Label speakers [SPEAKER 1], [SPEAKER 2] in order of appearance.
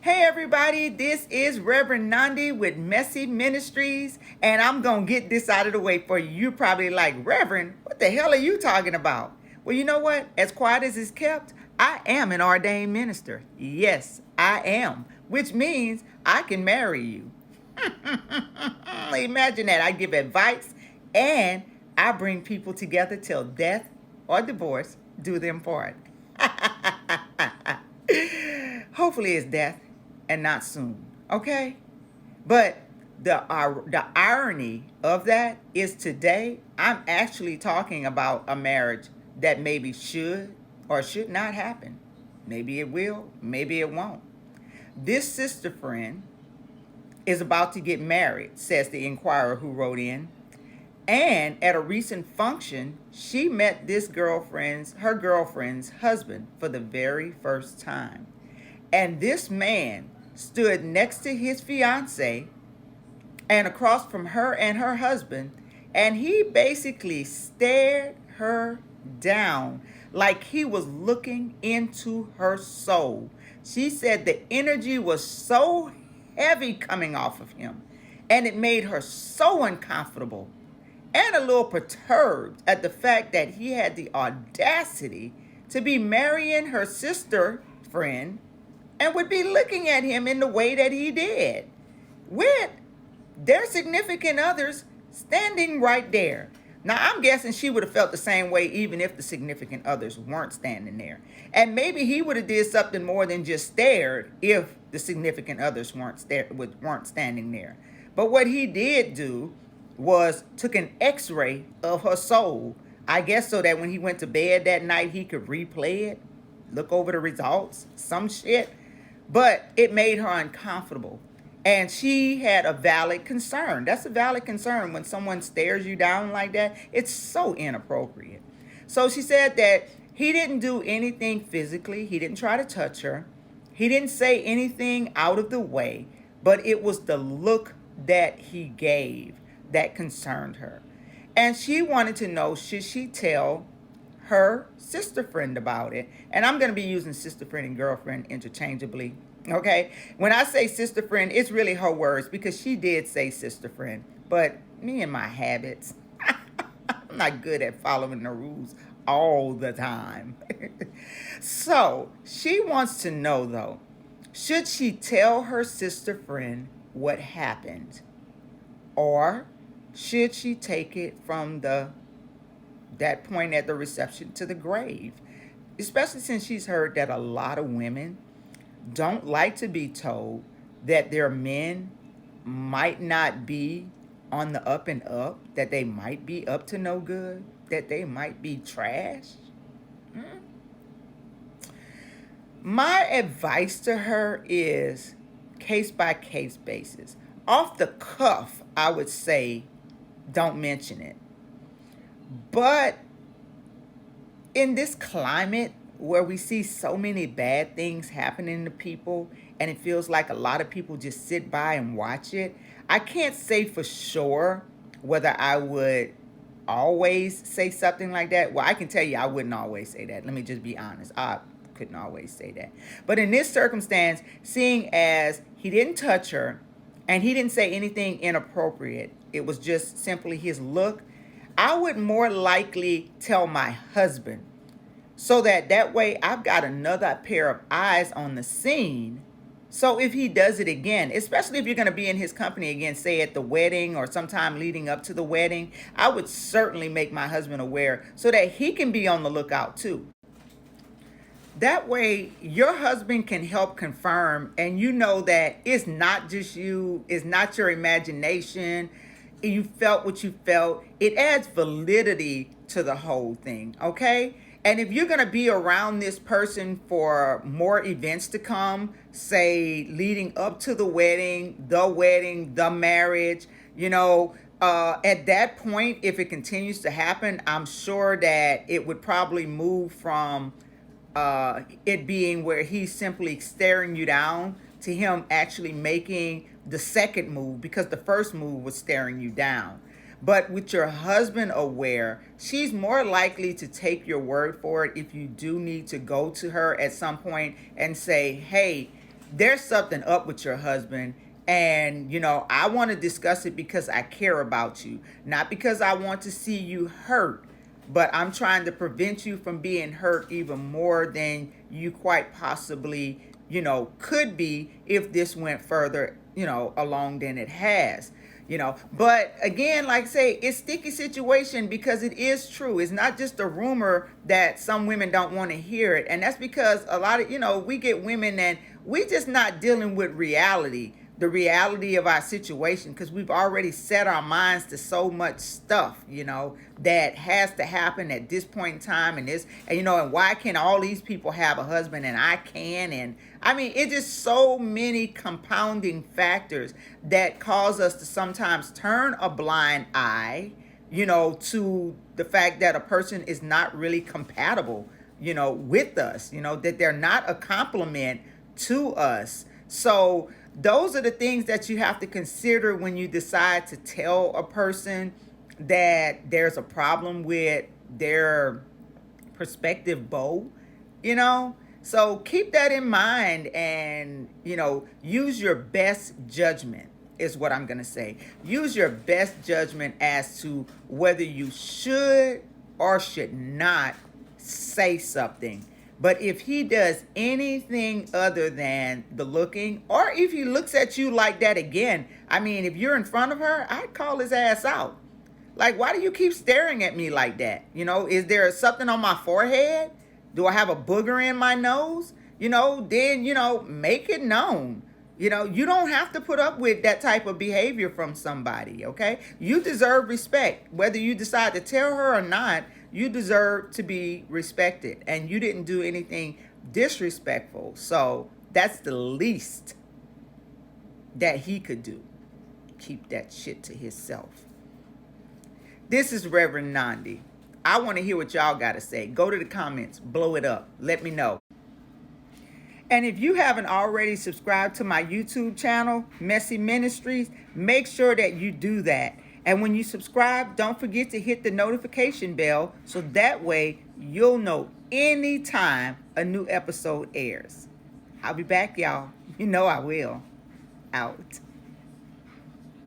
[SPEAKER 1] Hey everybody, this is Reverend Nandi with Messy Ministries, and I'm going to get this out of the way for you. You're probably like, Reverend, what the hell are you talking about? Well, you know what? As quiet as it's kept, I am an ordained minister. Yes, I am, which means I can marry you. Imagine that. I give advice and I bring people together till death or divorce do them part. Hopefully it's death and not soon, okay? But the irony of that is today I'm actually talking about a marriage that maybe should or should not happen. Maybe it will, maybe it won't. This sister friend is about to get married, says the inquirer who wrote in. And at a recent function, she met her girlfriend's husband for the very first time. And this man stood next to his fiancé and across from her and her husband, and he basically stared her down like he was looking into her soul. She said the energy was so heavy coming off of him, and it made her so uncomfortable and a little perturbed at the fact that he had the audacity to be marrying her sister friend and would be looking at him in the way that he did, with their significant others standing right there. Now, I'm guessing she would have felt the same way even if the significant others weren't standing there. And maybe he would have did something more than just stared if the significant others weren't standing there. But what he did do was took an x-ray of her soul, I guess so that when he went to bed that night, he could replay it, look over the results, some shit. But it made her uncomfortable. And she had a valid concern. That's a valid concern when someone stares you down like that. It's so inappropriate. So she said that he didn't do anything physically. He didn't try to touch her. He didn't say anything out of the way. But it was the look that he gave that concerned her. And she wanted to know, should she tell her sister friend about it? And I'm going to be using sister friend and girlfriend interchangeably. Okay, when I say sister friend, it's really her words because she did say sister friend. But me and my habits, I'm not good at following the rules all the time. So she wants to know though, should she tell her sister friend what happened? Or should she take it from that point at the reception to the grave? Especially since she's heard that a lot of women don't like to be told that their men might not be on the up and up, that they might be up to no good, that they might be trash. My advice to her is case by case basis. Off the cuff, I would say don't mention it. But in this climate where we see so many bad things happening to people and it feels like a lot of people just sit by and watch it, I can't say for sure whether I would always say something like that. Well, I can tell you I wouldn't always say that. Let me just be honest. I couldn't always say that. But in this circumstance, seeing as he didn't touch her and he didn't say anything inappropriate, it was just simply his look, I would more likely tell my husband, so that way I've got another pair of eyes on the scene. So if he does it again, especially if you're going to be in his company again, say at the wedding or sometime leading up to the wedding, I would certainly make my husband aware so that he can be on the lookout too. That way your husband can help confirm, and you know that it's not just you, it's not your imagination. You felt what you felt. It adds validity to the whole thing, okay? And if you're going to be around this person for more events to come, say leading up to the wedding, the marriage, at that point, if it continues to happen, I'm sure that it would probably move from it being where he's simply staring you down to him actually making the second move, because the first move was staring you down. But with your husband aware, she's more likely to take your word for it if you do need to go to her at some point and say, hey, there's something up with your husband. And, I want to discuss it because I care about you, not because I want to see you hurt, but I'm trying to prevent you from being hurt even more than you quite possibly, could be if this went further, along than it has. But again, like I say, it's sticky situation because it is true. It's not just a rumor that some women don't want to hear it. And that's because a lot of, we get women and we just not dealing with reality, the reality of our situation, because we've already set our minds to so much stuff, that has to happen at this point in time. And why can all these people have a husband and I can? And I mean, it's just so many compounding factors that cause us to sometimes turn a blind eye, to the fact that a person is not really compatible, with us, that they're not a complement to us. So those are the things that you have to consider when you decide to tell a person that there's a problem with their prospective beau, So keep that in mind and, use your best judgment is what I'm going to say. Use your best judgment as to whether you should or should not say something. But if he does anything other than the looking, or if he looks at you like that again, I mean, if you're in front of her, I'd call his ass out. Like, why do you keep staring at me like that? Is there something on my forehead? Do I have a booger in my nose? Then, make it known. You don't have to put up with that type of behavior from somebody, okay? You deserve respect. Whether you decide to tell her or not, you deserve to be respected. And you didn't do anything disrespectful. So that's the least that he could do. Keep that shit to himself. This is Reverend Nandi. I want to hear what y'all got to say. Go to the comments. Blow it up. Let me know. And if you haven't already subscribed to my YouTube channel, Messy Ministries, make sure that you do that. And when you subscribe, don't forget to hit the notification bell so that way you'll know anytime a new episode airs. I'll be back, y'all. You know I will. Out.